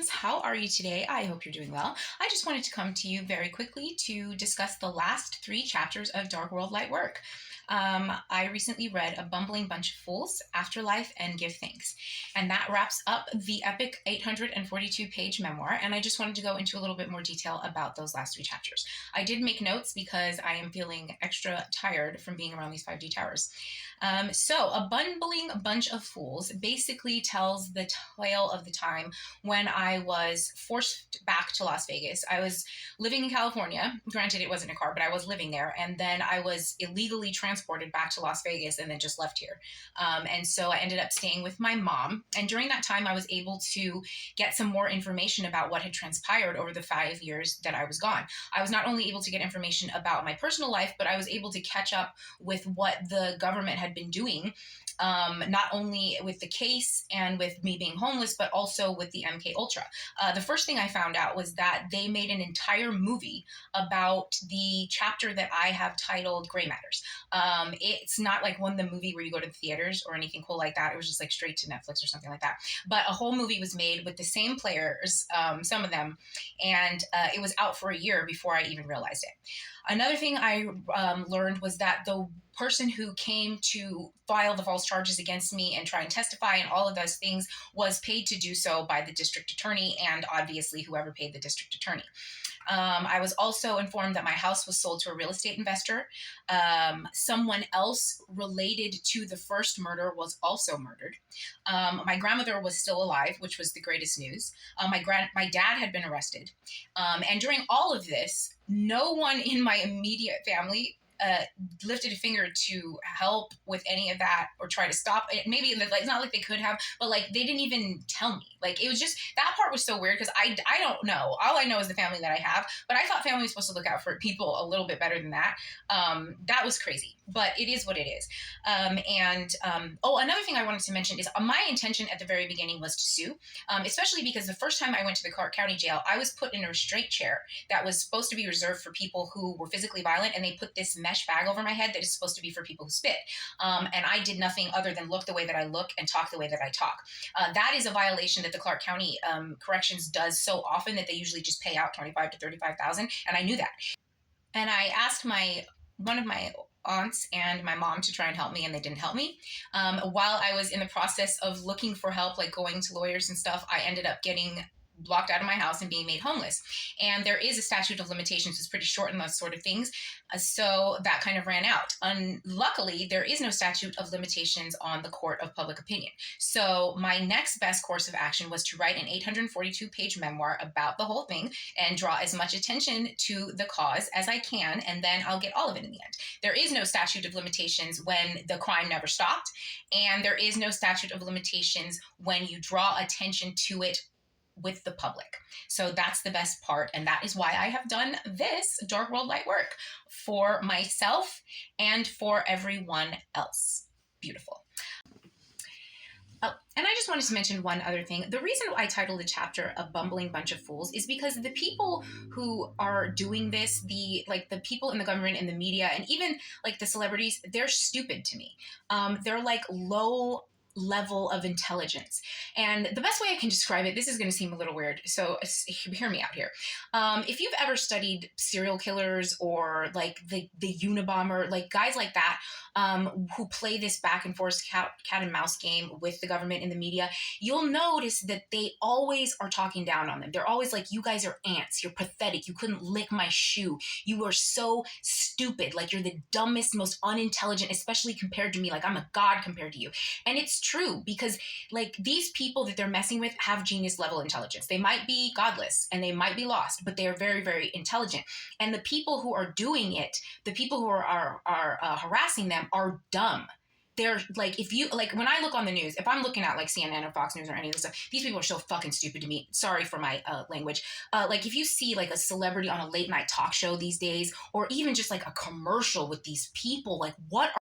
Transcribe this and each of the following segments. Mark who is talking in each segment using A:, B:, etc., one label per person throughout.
A: friends. How are you today? I hope you're doing well. I just wanted to come to you very quickly to discuss the last three chapters of Dark World Light Work. I recently read A Bumbling Bunch of Fools, Afterlife and Give Thanks. And that wraps up the epic 842-page memoir, and I just wanted to go into a little bit more detail about those last three chapters. I did make notes because I am feeling extra tired from being around these 5D towers. So, A Bumbling Bunch of Fools basically tells the tale of the time when I was forced back to Las Vegas. I was living in California. Granted, it wasn't a car, but I was living there. And then I was illegally transported back to Las Vegas and then just left here. And so I ended up staying with my mom. And during that time, I was able to get some more information about what had transpired over the 5 years that I was gone. I was not only able to get information about my personal life, but I was able to catch up with what the government had been doing, not only with the case and with me being homeless, but also with the MK Ultra. The first thing I found out was that they made an entire movie about the chapter that I have titled Gray Matters. It's not like the movie where you go to the theaters or anything cool like that. It was just like straight to Netflix or something like that. But a whole movie was made with the same players, some of them, and it was out for a year before I even realized it. Another thing I learned was that the person who came to file the false charges against me and try and testify and all of those things was paid to do so by the district attorney and obviously whoever paid the district attorney. I was also informed that my house was sold to a real estate investor. Someone else related to the first murder was also murdered. My grandmother was still alive, which was the greatest news. My dad had been arrested. And during all of this, no one in my immediate family lifted a finger to help with any of that or try to stop it. Maybe it's not like they could have, but like they didn't even tell me. Like it was just, that part was so weird because I don't know. All I know is the family that I have, but I thought family was supposed to look out for people a little bit better than that. That was crazy, but it is what it is. Another thing I wanted to mention is my intention at the very beginning was to sue, especially because the first time I went to the Clark County Jail, I was put in a restraint chair that was supposed to be reserved for people who were physically violent, and they put this mesh bag over my head that is supposed to be for people who spit. And I did nothing other than look the way that I look and talk the way that I talk. That is a violation that the Clark County Corrections does so often that they usually just pay out $25,000 to $35,000, and I knew that. And I asked one of my aunts and my mom to try and help me, and they didn't help me. While I was in the process of looking for help, like going to lawyers and stuff, I ended up getting blocked out of my house and being made homeless. And there is a statute of limitations. It's pretty short in those sort of things. So that kind of ran out. Luckily, there is no statute of limitations on the court of public opinion. So my next best course of action was to write an 842-page memoir about the whole thing and draw as much attention to the cause as I can, and then I'll get all of it in the end. There is no statute of limitations when the crime never stopped, and there is no statute of limitations when you draw attention to it with the public. So that's the best part. And that is why I have done this Dark World Light Work for myself and for everyone else. Beautiful. Oh, and I just wanted to mention one other thing. The reason I titled the chapter A Bumbling Bunch of Fools is because the people who are doing this, the people in the government and the media and even like the celebrities, they're stupid to me. They're like low level of intelligence. And the best way I can describe it, this is going to seem a little weird, so hear me out here. If you've ever studied serial killers or like the Unabomber, like guys like that, who play this back and forth cat and mouse game with the government and the media, you'll notice that they always are talking down on them. They're always like, you guys are ants. You're pathetic. You couldn't lick my shoe. You are so stupid. Like you're the dumbest, most unintelligent, especially compared to me. Like I'm a god compared to you. And it's true because like these people that they're messing with have genius level intelligence. They might be godless and they might be lost, but they are very, very intelligent. And the people who are doing it, the people who are harassing them are dumb. They're like, if you like, when I look on the news, if I'm looking at like CNN or Fox News or any of this stuff, these people are so fucking stupid to me. Sorry for my language. Like if you see like a celebrity on a late night talk show these days, or even just like a commercial with these people, like what are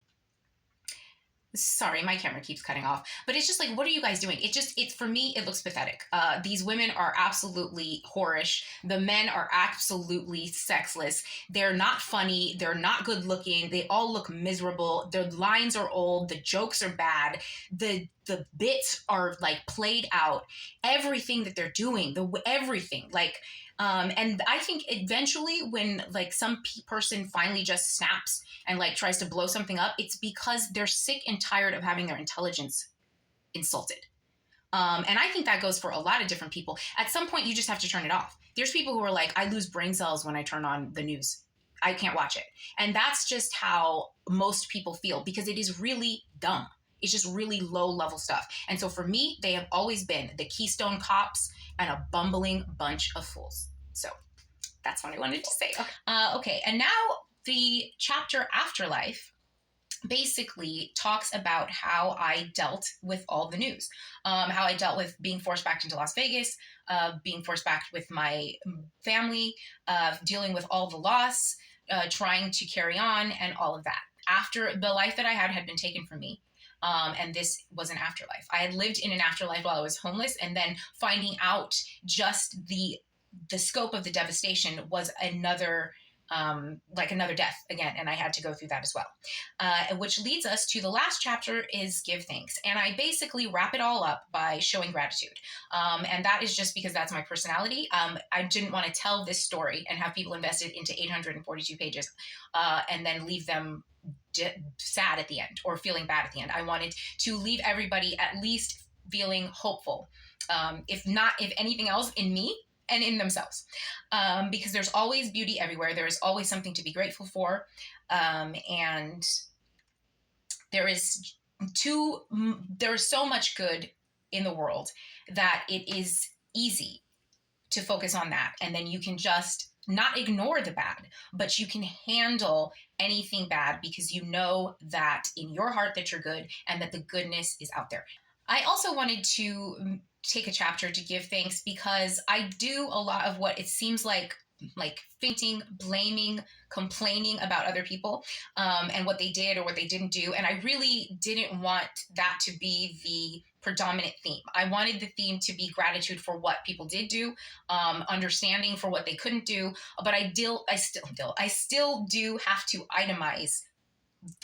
A: Sorry, my camera keeps cutting off. But it's just like, what are you guys doing? It's for me, it looks pathetic. These women are absolutely whorish. The men are absolutely sexless. They're not funny. They're not good looking. They all look miserable. Their lines are old. The jokes are bad. The the bits are like played out, everything that they're doing, everything like, and I think eventually when like some person finally just snaps and like tries to blow something up, it's because they're sick and tired of having their intelligence insulted. And I think that goes for a lot of different people. At some point, you just have to turn it off. There's people who are like, I lose brain cells when I turn on the news. I can't watch it. And that's just how most people feel, because it is really dumb. It's just really low level stuff. And so for me, they have always been the Keystone Cops and a bumbling bunch of fools. So that's what I wanted to say. Okay. And now the chapter Afterlife basically talks about how I dealt with all the news, how I dealt with being forced back into Las Vegas, being forced back with my family, dealing with all the loss, trying to carry on, and all of that. After the life that I had been taken from me, and this was an afterlife. I had lived in an afterlife while I was homeless, and then finding out just the scope of the devastation was another death again, and I had to go through that as well. Which leads us to the last chapter is Give Thanks. And I basically wrap it all up by showing gratitude. And that is just because that's my personality. I didn't want to tell this story and have people invested into 842 pages and then leave them sad at the end or feeling bad at the end. I wanted to leave everybody at least feeling hopeful, if anything else, in me and in themselves, because there's always beauty everywhere. There is always something to be grateful for, and there is so much good in the world that it is easy to focus on that, and then you can just not ignore the bad, but you can handle anything bad because you know that in your heart that you're good and that the goodness is out there. I also wanted to take a chapter to give thanks because I do a lot of what it seems like fainting, blaming, complaining about other people, and what they did or what they didn't do. And I really didn't want that to be the predominant theme. I wanted the theme to be gratitude for what people did do, understanding for what they couldn't do. But I still do have to itemize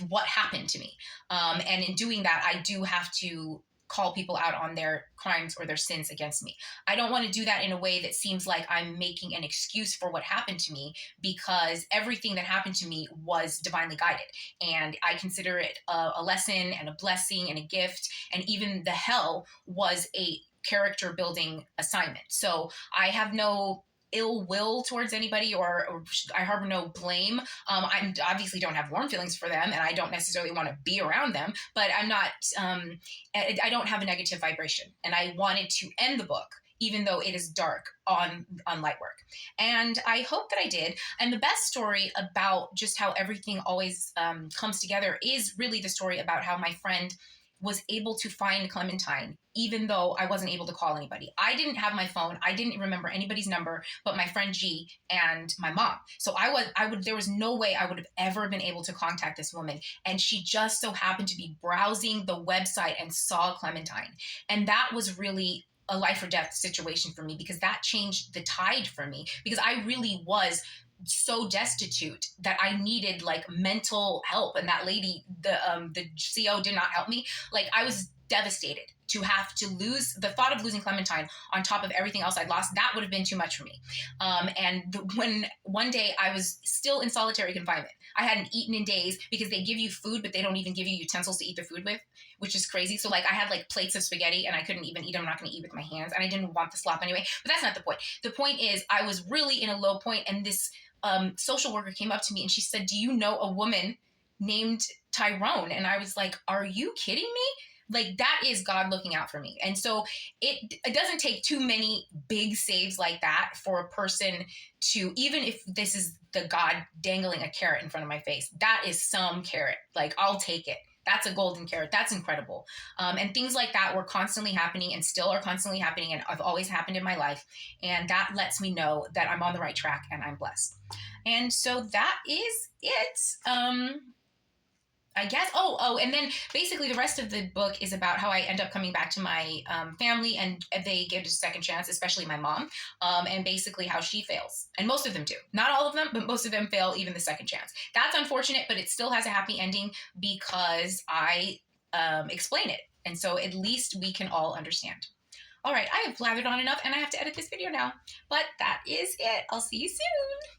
A: what happened to me. And in doing that, I do have to call people out on their crimes or their sins against me. I don't want to do that in a way that seems like I'm making an excuse for what happened to me, because everything that happened to me was divinely guided. And I consider it a lesson and a blessing and a gift. And even the hell was a character building assignment. So I have no ill will towards anybody, or I harbor no blame. I obviously don't have warm feelings for them, and I don't necessarily want to be around them, but I'm not, I don't have a negative vibration. And I wanted to end the book, even though it is dark, on light work. And I hope that I did. And the best story about just how everything always comes together is really the story about how my friend was able to find Clementine, even though I wasn't able to call anybody. I didn't have my phone. I didn't remember anybody's number but my friend G and my mom. So there was no way I would have ever been able to contact this woman. And she just so happened to be browsing the website and saw Clementine. And that was really a life or death situation for me, because that changed the tide for me, because I really was so destitute that I needed like mental help. And that lady, the CO, did not help me. Like, I was devastated to have to lose the thought of losing Clementine on top of everything else I'd lost. That would have been too much for me. When one day I was still in solitary confinement, I hadn't eaten in days, because they give you food, but they don't even give you utensils to eat the food with, which is crazy. So like, I had like plates of spaghetti and I couldn't even eat them. I'm not going to eat with my hands. And I didn't want the slop anyway, but that's not the point. The point is, I was really in a low point, and this social worker came up to me and she said, "Do you know a woman named Tyrone?" And I was like, "Are you kidding me?" Like, that is God looking out for me. And so it doesn't take too many big saves like that for a person to, even if this is the God dangling a carrot in front of my face, that is some carrot. Like, I'll take it. That's a golden carrot. That's incredible. And things like that were constantly happening and still are constantly happening, and have always happened in my life. And that lets me know that I'm on the right track and I'm blessed. And so that is it. I guess. And then basically the rest of the book is about how I end up coming back to my family, and they give it a second chance, especially my mom, and basically how she fails. And most of them do. Not all of them, but most of them fail even the second chance. That's unfortunate, but it still has a happy ending because I explain it. And so at least we can all understand. All right, I have blathered on enough and I have to edit this video now. But that is it. I'll see you soon.